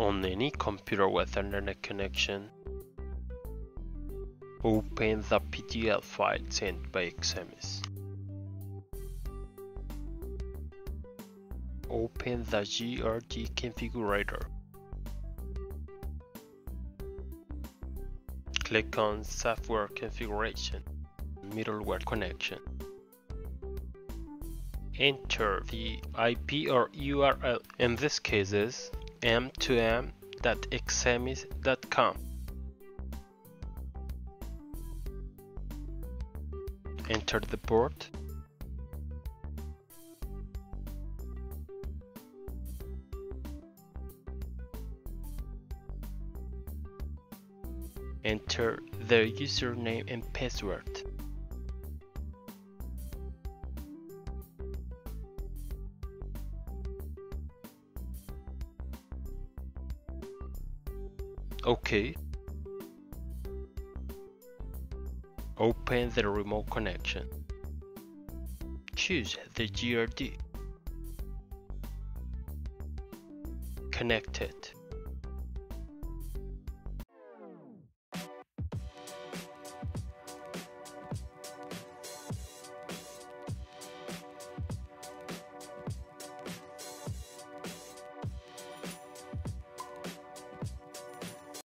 on any computer with internet connection. Open the PDF file sent by Exemys. Open the GRD configurator. Click on Software Configuration, Middleware Connection. Enter the IP or URL, in this case is m2m.exemys.com. Enter the port. Enter the username and password. OK. Open the remote connection. Choose the GRD. Connect it.